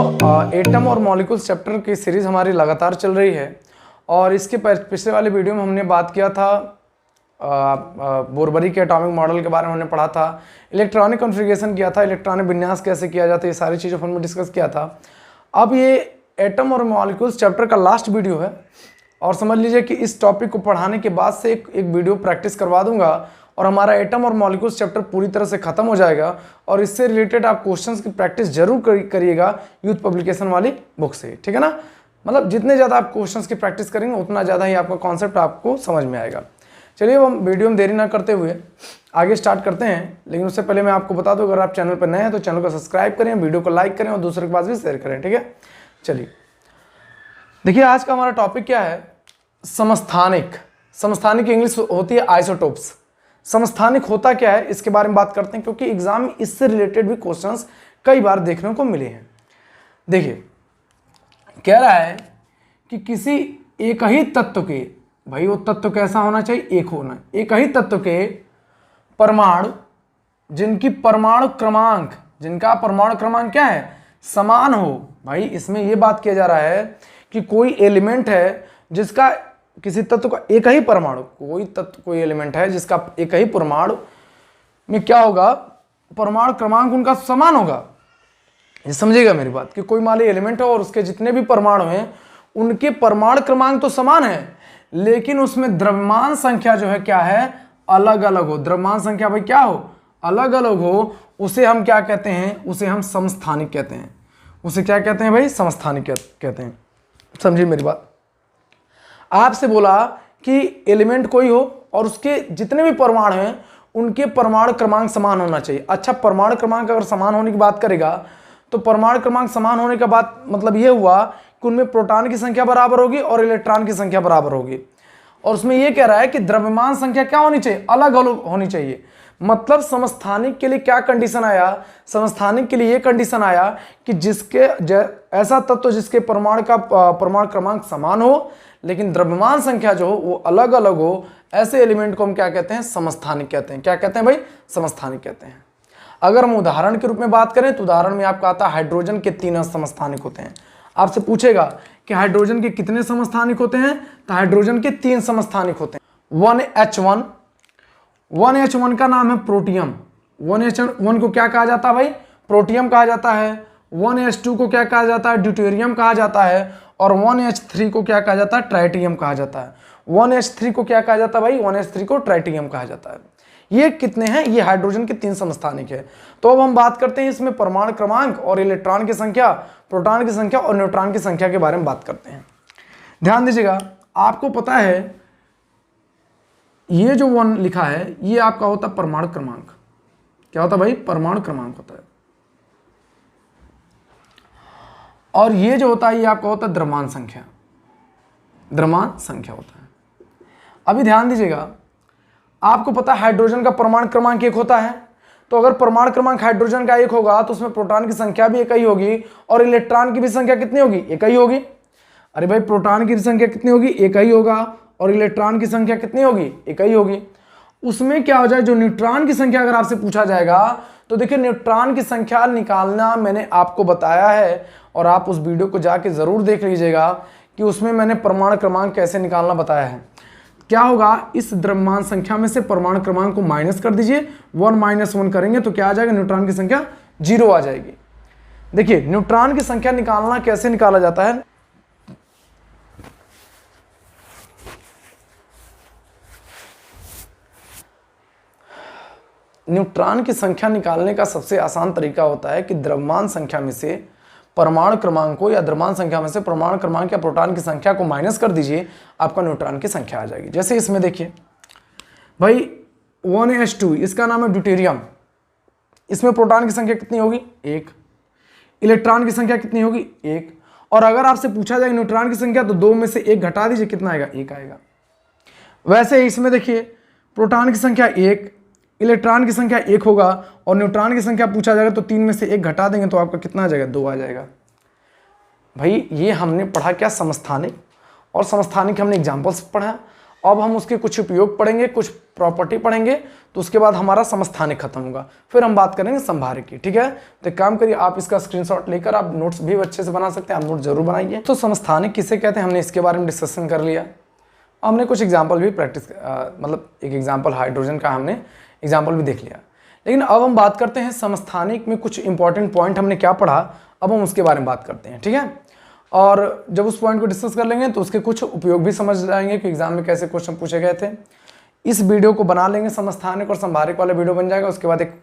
Atom और molecules chapter की series हमारी लगातार चल रही है और इसके पिछले वाले वीडियो में हमने बात किया था बोरबरी के एटॉमिक मॉडल के बारे में हमने पढ़ा था, इलेक्ट्रॉनिक कॉन्फ़िगरेशन किया था, इलेक्ट्रॉनिक विन्यास कैसे किया जाता है, ये सारी चीज़ें हमने डिस्कस किया था। अब ये एटम और मॉलिक्यूल्स चैप्टर का लास्ट वीडियो है और समझ लीजिए कि इस टॉपिक को पढ़ाने के बाद से एक वीडियो प्रैक्टिस करवा दूंगा और हमारा एटम और मॉलिक्यूल्स चैप्टर पूरी तरह से खत्म हो जाएगा और इससे रिलेटेड आप क्वेश्चंस की प्रैक्टिस जरूर करिएगा यूथ पब्लिकेशन वाली बुक से, ठीक है ना। मतलब जितने ज़्यादा आप क्वेश्चंस की प्रैक्टिस करेंगे उतना ज़्यादा ही आपका कॉन्सेप्ट आपको समझ में आएगा। चलिए अब हम वीडियो में देरी ना करते हुए आगे स्टार्ट करते हैं, लेकिन उससे पहले मैं आपको बता दूं अगर आप चैनल पर नए हैं तो चैनल को सब्सक्राइब करें, वीडियो को लाइक करें और दूसरे के पास भी शेयर करें, ठीक है। चलिए देखिए आज का हमारा टॉपिक क्या है, समस्थानिक। समस्थानिक इंग्लिश होती है आइसोटोप्स। समस्थानिक होता क्या है इसके बारे में बात करते हैं क्योंकि एग्जाम में इससे रिलेटेड भी क्वेश्चंस कई बार देखने को मिले हैं। देखिए कह रहा है कि किसी एक ही तत्व के, भाई वो तत्व कैसा होना चाहिए, एक होना, एक ही तत्व के परमाणु जिनका परमाणु क्रमांक क्या है, समान हो। भाई इसमें यह बात किया जा रहा है कि कोई एलिमेंट है जिसका किसी तत्व का एक ही परमाणु, कोई एलिमेंट है जिसका एक ही परमाणु में क्या होगा, परमाणु क्रमांक उनका समान होगा। ये समझिएगा मेरी बात कि कोई मान लीजिए एलिमेंट है और उसके जितने भी परमाणु हैं उनके परमाणु क्रमांक तो समान है, लेकिन उसमें द्रव्यमान संख्या जो है क्या है, अलग अलग हो। द्रव्यमान संख्या भाई क्या हो, अलग अलग हो। उसे हम क्या कहते हैं, उसे हम समस्थानिक कहते हैं। उसे क्या कहते हैं भाई, समस्थानिक कहते हैं। समझिए मेरी बात, आपसे बोला कि एलिमेंट कोई हो और उसके जितने भी परमाणु हैं उनके परमाणु क्रमांक समान होना चाहिए। अच्छा, परमाणु क्रमांक अगर समान होने की बात करेगा तो परमाणु क्रमांक समान होने का बात मतलब ये हुआ कि उनमें प्रोटॉन की संख्या बराबर होगी और इलेक्ट्रॉन की संख्या बराबर होगी। और उसमें यह कह रहा है कि द्रव्यमान संख्या क्या होनी चाहिए, अलग अलग होनी चाहिए। मतलब समस्थानिक के लिए क्या कंडीशन आया, समस्थानिक के लिए यह कंडीशन आया कि ऐसा तत्व जिसके परमाणु क्रमांक समान हो लेकिन द्रव्यमान संख्या जो हो वो अलग अलग हो, ऐसे एलिमेंट को हम क्या कहते हैं, समस्थानिक कहते हैं। क्या कहते हैं भाई, समस्थानिक कहते हैं। अगर हम उदाहरण के रूप में बात करें तो उदाहरण में आपका आता है हाइड्रोजन के 3 समस्थानिक होते हैं। आपसे पूछेगा कि हाइड्रोजन के कितने समस्थानिक होते हैं, तो हाइड्रोजन के 3 समस्थानिक होते हैं। 1H1, 1H1 का नाम है प्रोटियम। 1H1 को क्या कहा जाता है भाई, प्रोटियम कहा जाता है। 1H2 को क्या कहा जाता है, ड्यूटेरियम कहा जाता है। और 1H3 को क्या कहा जाता है, ट्राइटियम कहा जाता है। 1H3 को क्या कहा जाता है भाई, 1H3 को ट्राइटियम कहा जाता है। ये कितने हैं, ये हाइड्रोजन के 3 समस्थानिक है। तो अब हम बात करते हैं इसमें परमाणु क्रमांक और इलेक्ट्रॉन की संख्या, प्रोटॉन की संख्या और न्यूट्रॉन की संख्या के बारे में बात करते हैं। ध्यान दीजिएगा, आपको पता है ये जो 1 लिखा है ये आपका होता है परमाणु क्रमांक। क्या होता है भाई, परमाणु क्रमांक होता है। और ये जो होता है ये आपका होता है द्रव्यमान संख्या, द्रव्यमान संख्या होता है। अभी ध्यान दीजिएगा, आपको पता है हाइड्रोजन का परमाणु क्रमांक 1 होता है, तो अगर परमाणु क्रमांक हाइड्रोजन का 1 होगा तो उसमें प्रोटॉन की संख्या भी एक ही होगी और इलेक्ट्रॉन की भी संख्या कितनी होगी, एक ही होगी। अरे भाई प्रोटॉन की भी संख्या कितनी होगी, एक ही होगा और इलेक्ट्रॉन की संख्या कितनी होगी, एक ही होगी। उसमें क्या हो जाए, जो न्यूट्रॉन की संख्या अगर आपसे पूछा जाएगा तो देखिए न्यूट्रॉन की संख्या निकालना मैंने आपको बताया है और आप उस वीडियो को जाके जरूर देख लीजिएगा कि उसमें मैंने परमाणु क्रमांक कैसे निकालना बताया है। क्या होगा, इस द्रव्यमान संख्या में से परमाणु क्रमांक को माइनस कर दीजिए, 1 - 1 करेंगे तो क्या आ जाएगा, न्यूट्रॉन की संख्या 0 आ जाएगी। देखिए न्यूट्रॉन की संख्या निकालना कैसे निकाला जाता है, न्यूट्रॉन की संख्या निकालने का सबसे आसान तरीका होता है कि द्रव्यमान संख्या में से परमाणु क्रमांक को या द्रव्यमान संख्या में से परमाणु क्रमांक या प्रोटॉन की संख्या को माइनस कर दीजिए, आपका न्यूट्रॉन की संख्या आ जाएगी। जैसे इसमें देखिए भाई 1H2 इसका नाम है ड्यूटेरियम, इसमें प्रोटॉन की संख्या कितनी होगी, 1। इलेक्ट्रॉन की संख्या कितनी होगी, 1। और अगर आपसे पूछा जाए न्यूट्रॉन की संख्या तो 2 में से 1 घटा दीजिए, कितना आएगा, 1 आएगा। वैसे इसमें देखिए प्रोटॉन की संख्या 1, इलेक्ट्रॉन की संख्या 1 होगा और न्यूट्रॉन की संख्या पूछा जाएगा तो 3 में से 1 घटा देंगे तो आपका कितना आ जाएगा, 2 आ जाएगा। भाई ये हमने पढ़ा क्या, समस्थानिक, और समस्थानिक हमने एग्जाम्पल्स पढ़ा अब हम उसके कुछ उपयोग पढ़ेंगे, कुछ प्रॉपर्टी पढ़ेंगे, तो उसके बाद हमारा समस्थानिक खत्म होगा, फिर हम बात करेंगे संभारिक की। ठीक है, तो एक काम करिए, आप इसका स्क्रीनशॉट लेकर आप नोट्स भी अच्छे से बना सकते हैं, आप नोट जरूर बनाइए। तो समस्थानिक किसे कहते हैं, हमने इसके बारे में डिस्कशन कर लिया। हमने कुछ एग्जाम्पल भी प्रैक्टिस मतलब एक एग्जाम्पल हाइड्रोजन का हमने एग्जाम्पल भी देख लिया। लेकिन अब हम बात करते हैं समस्थानिक में कुछ इंपॉर्टेंट पॉइंट हमने क्या पढ़ा, अब हम उसके बारे में बात करते हैं। ठीक है, और जब उस पॉइंट को डिस्कस कर लेंगे तो उसके कुछ उपयोग भी समझ जाएंगे कि एग्जाम में कैसे क्वेश्चन पूछे गए थे। इस वीडियो को बना लेंगे, समस्थानिक और संभारिक वाला वीडियो बन जाएगा। उसके बाद एक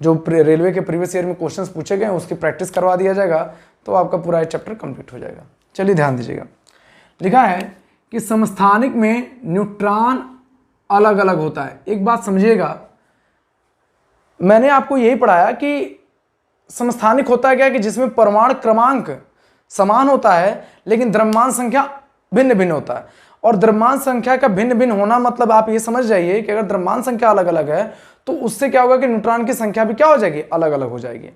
जो रेलवे के प्रीवियस ईयर में क्वेश्चंस पूछे गए उसकी प्रैक्टिस करवा दिया जाएगा, तो आपका पूरा चैप्टर कंप्लीट हो जाएगा। चलिए ध्यान दीजिएगा, लिखा है कि समस्थानिक में न्यूट्रॉन अलग अलग होता है। एक बात समझिएगा, मैंने आपको यही पढ़ाया कि समस्थानिक होता है क्या कि जिसमें परमाणु क्रमांक समान होता है लेकिन द्रव्यमान संख्या भिन्न भिन्न होता है। और द्रव्यमान संख्या का भिन्न भिन्न होना मतलब आप ये समझ जाइए कि अगर द्रव्यमान संख्या अलग अलग है तो उससे क्या होगा कि न्यूट्रॉन की संख्या भी क्या हो जाएगी, अलग अलग हो जाएगी।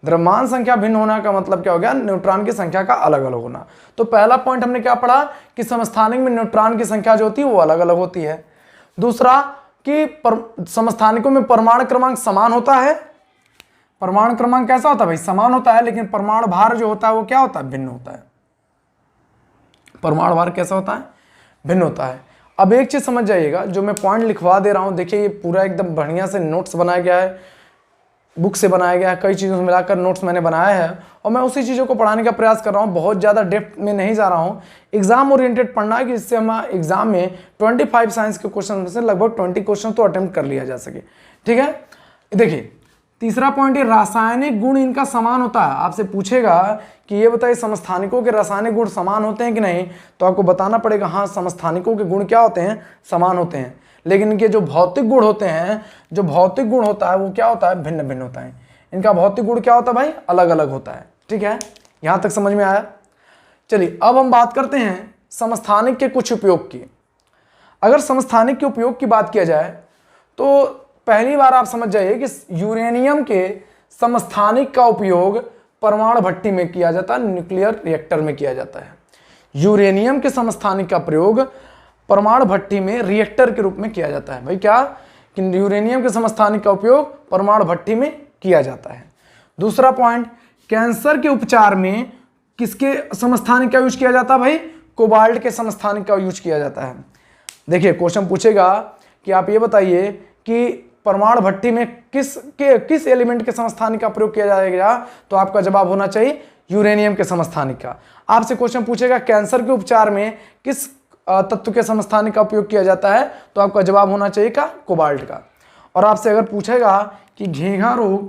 द्रव्यमान संख्या भिन्न होना का मतलब क्या हो गया, न्यूट्रॉन की संख्या का अलग अलग होना। तो पहला पॉइंट हमने क्या पढ़ा कि समस्थानिक में न्यूट्रॉन की संख्या जो होती है वो अलग अलग होती है। दूसरा कि समस्थानिकों में परमाणु क्रमांक समान होता है। परमाणु क्रमांक कैसा होता है भाई, समान होता है, लेकिन परमाणु भार जो होता है वो क्या होता है, भिन्न होता है। परमाणु भार कैसा होता है, भिन्न होता है। अब एक चीज समझ जाइएगा, जो मैं पॉइंट लिखवा दे रहा हूं, देखिए ये पूरा एकदम बढ़िया से नोट्स बनाया गया है, बुक से बनाया गया है, कई चीज़ों से मिलाकर नोट्स मैंने बनाया है और मैं उसी चीज़ों को पढ़ाने का प्रयास कर रहा हूँ। बहुत ज़्यादा डेप्थ में नहीं जा रहा हूँ, एग्जाम ओरिएंटेड पढ़ना है कि जिससे हम एग्जाम में 25 साइंस के क्वेश्चन में से लगभग 20 क्वेश्चन तो अटेम्प्ट कर लिया जा सके। ठीक है, देखिए तीसरा पॉइंट, ये रासायनिक गुण इनका समान होता है। आपसे पूछेगा कि ये बताइए समस्थानिकों के रासायनिक गुण समान होते हैं कि नहीं, तो आपको बताना पड़ेगा हाँ समस्थानिकों के गुण क्या होते हैं, समान होते हैं। लेकिन इनके जो भौतिक गुण होते हैं, जो भौतिक गुण होता है वो क्या होता है, भिन्न भिन्न होता है। इनका भौतिक गुण क्या होता है भाई, अलग अलग होता है। ठीक है, यहां तक समझ में आया। चलिए अब हम बात करते हैं समस्थानिक के कुछ उपयोग की। अगर समस्थानिक के उपयोग की बात किया जाए तो पहली बार आप समझ जाइए कि यूरेनियम के समस्थानिक का उपयोग परमाणु भट्टी में किया जाता है, न्यूक्लियर रिएक्टर में किया जाता है। यूरेनियम के समस्थानिक का प्रयोग परमाणु भट्टी में रिएक्टर के रूप में किया जाता है। भाई क्या कि यूरेनियम के समस्थानिक का उपयोग परमाणु भट्टी में किया जाता है। दूसरा पॉइंट, कैंसर के उपचार में किसके समस्थानिक का यूज किया जाता है भाई, कोबाल्ट के समस्थानिक का यूज किया जाता है। देखिए क्वेश्चन पूछेगा कि आप ये बताइए कि परमाणु भट्टी में किस एलिमेंट के समस्थानिक का प्रयोग किया जाएगा, तो आपका जवाब होना चाहिए यूरेनियम के समस्थानिक का। आपसे क्वेश्चन पूछेगा कैंसर के उपचार में किस तत्व के समस्थानिक का उपयोग किया जाता है, तो आपका जवाब होना चाहिए का कोबाल्ट का। और आपसे अगर पूछेगा कि घेंघा रोग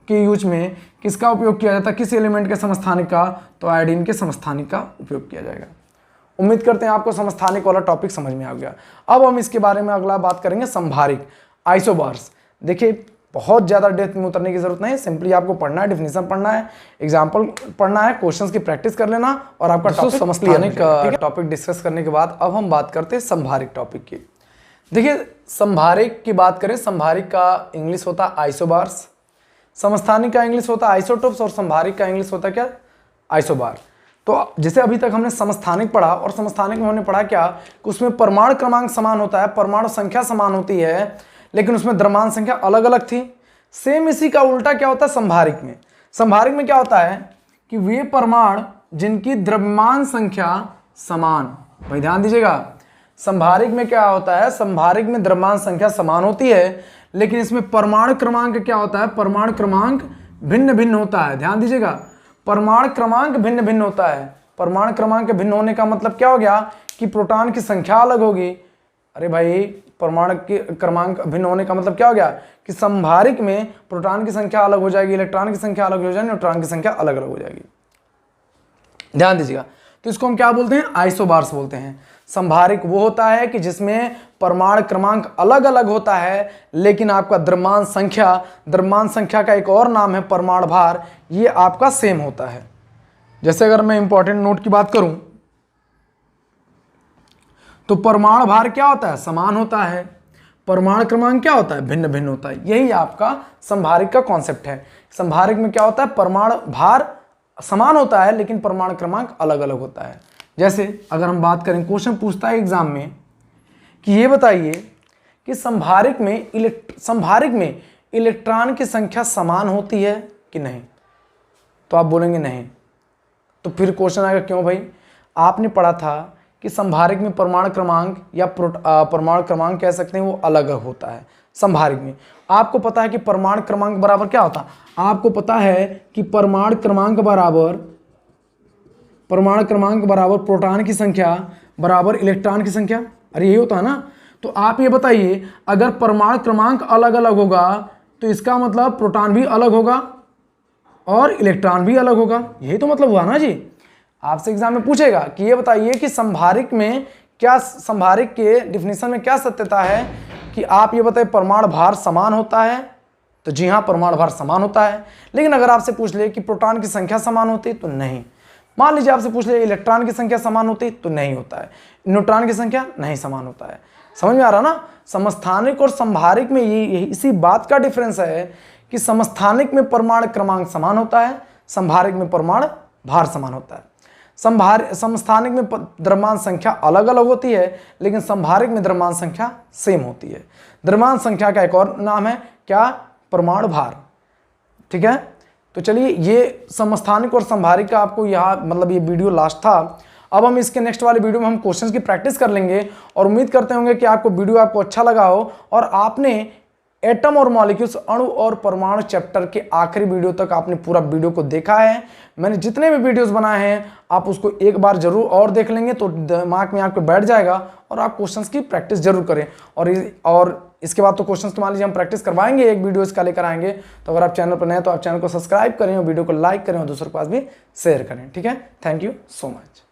के यूज में किसका उपयोग किया जाता है, किस एलिमेंट के समस्थानिक का, तो आयोडीन के समस्थानिक का उपयोग किया जाएगा। उम्मीद करते हैं आपको समस्थानिक वाला टॉपिक समझ में आ गया। अब हम इसके बारे में अगला बात करेंगे संभारिक, आइसोबार्स। देखिए बहुत ज़्यादा डेप्थ में उतरने की जरूरत नहीं है, सिंपली आपको पढ़ना है, डिफिनीशन पढ़ना है, एग्जाम्पल पढ़ना है, क्वेश्चंस की प्रैक्टिस कर लेना और आपका टॉपिक समस्थानिक का टॉपिक डिस्कस करने के बाद अब हम बात करते हैं संभारिक टॉपिक की। देखिए संभारिक की बात करें, संभारिक का इंग्लिश होता है आइसोबार्स, समस्थानिक का इंग्लिश होता है आइसोटोप्स और संभारिक का इंग्लिश होता है क्या, आइसोबार। तो जैसे अभी तक हमने समस्थानिक पढ़ा और समस्थानिक में हमने पढ़ा क्या कि उसमें परमाणु क्रमांक समान होता है, परमाणु संख्या समान होती है, लेकिन उसमें द्रव्यमान संख्या अलग अलग थी। सेम इसी का उल्टा क्या होता है संभारिक में। संभारिक में क्या होता है कि वे परमाणु जिनकी द्रव्यमान संख्या समान, भाई ध्यान दीजिएगा, संभारिक में क्या होता है, संभारिक में द्रव्यमान संख्या समान होती है, लेकिन इसमें परमाणु क्रमांक क्या होता है, परमाणु क्रमांक भिन्न भिन्न होता है। ध्यान दीजिएगा, परमाणु क्रमांक भिन्न भिन्न होता है। परमाणु क्रमांक भिन्न होने का मतलब क्या हो गया कि प्रोटॉन की संख्या अलग होगी। अरे भाई परमाणु के क्रमांक भिन्न होने का मतलब क्या हो गया कि संभारिक में प्रोटॉन की संख्या अलग हो जाएगी, इलेक्ट्रॉन की संख्या अलग हो जाएगी, न्यूट्रॉन की संख्या अलग अलग हो जाएगी। ध्यान दीजिएगा, तो इसको हम क्या बोलते हैं, आइसोबार्स बोलते हैं। संभारिक वो होता है कि जिसमें परमाणु क्रमांक अलग अलग होता है, लेकिन आपका द्रव्यमान संख्या का एक और नाम है परमाणु भार, ये आपका सेम होता है। जैसे अगर मैं इंपॉर्टेंट नोट की बात करूं तो परमाणु भार क्या होता है, समान होता है, परमाणु क्रमांक क्या होता है, भिन्न भिन्न होता है। यही आपका संभारिक का कॉन्सेप्ट है। संभारिक में क्या होता है, परमाणु भार समान होता है लेकिन परमाणु क्रमांक अलग अलग होता है। जैसे अगर हम बात करें, क्वेश्चन पूछता है एग्जाम में कि ये बताइए कि संभारिक में इलेक्ट्रॉन की संख्या समान होती है कि नहीं, तो आप बोलेंगे नहीं। तो फिर क्वेश्चन आएगा क्यों भाई, आपने पढ़ा था कि संभारिक में परमाणु क्रमांक या परमाणु क्रमांक कह सकते हैं वो अलग होता है। संभारिक में आपको पता है कि परमाणु क्रमांक बराबर क्या होता है, आपको पता है कि परमाणु क्रमांक बराबर प्रोटॉन की संख्या बराबर इलेक्ट्रॉन की संख्या, अरे यही होता है ना। तो आप ये बताइए अगर परमाणु क्रमांक अलग अलग होगा तो इसका मतलब प्रोटॉन भी अलग होगा और इलेक्ट्रॉन भी अलग होगा, यही तो मतलब हुआ ना जी। आपसे एग्जाम में पूछेगा कि ये बताइए कि संभारिक के डिफिनीशन में क्या सत्यता है कि आप ये बताइए परमाणु भार समान होता है, तो जी हाँ परमाणु भार समान होता है। लेकिन अगर आपसे पूछ ले कि प्रोटॉन की संख्या समान होती तो नहीं। मान लीजिए आपसे पूछ ले इलेक्ट्रॉन की संख्या समान होती तो नहीं होता है, न्यूट्रॉन की संख्या नहीं समान होता है। समझ में आ रहा ना, समस्थानिक और संभारिक में ये इसी बात का डिफरेंस है कि समस्थानिक में परमाणु क्रमांक समान होता है, संभारिक में परमाणु भार समान होता है। समस्थानिक में द्रव्यमान संख्या अलग अलग होती है, लेकिन संभारिक में द्रव्यमान संख्या सेम होती है। द्रव्यमान संख्या का एक और नाम है क्या, परमाणु भार। ठीक है, तो चलिए ये समस्थानिक और संभारिक का आपको यहाँ मतलब ये वीडियो लास्ट था। अब हम इसके नेक्स्ट वाले वीडियो में हम क्वेश्चंस की प्रैक्टिस कर लेंगे और उम्मीद करते होंगे कि आपको वीडियो आपको अच्छा लगा हो और आपने एटम और मॉलिक्यूल्स अणु और परमाणु चैप्टर के आखिरी वीडियो तक आपने पूरा वीडियो को देखा है। मैंने जितने भी वीडियोस बनाए हैं आप उसको एक बार जरूर और देख लेंगे तो दिमाग में आपको बैठ जाएगा और आप क्वेश्चंस की प्रैक्टिस जरूर करें। और इसके बाद तो क्वेश्चंस की मान लीजिए हम प्रैक्टिस करवाएंगे, एक वीडियो इसका लेकर आएंगे। तो अगर आप चैनल पर नए हैं तो आप चैनल को सब्सक्राइब करें और वीडियो को लाइक करें और दूसरों के पास भी शेयर करें। ठीक है, थैंक यू सो मच।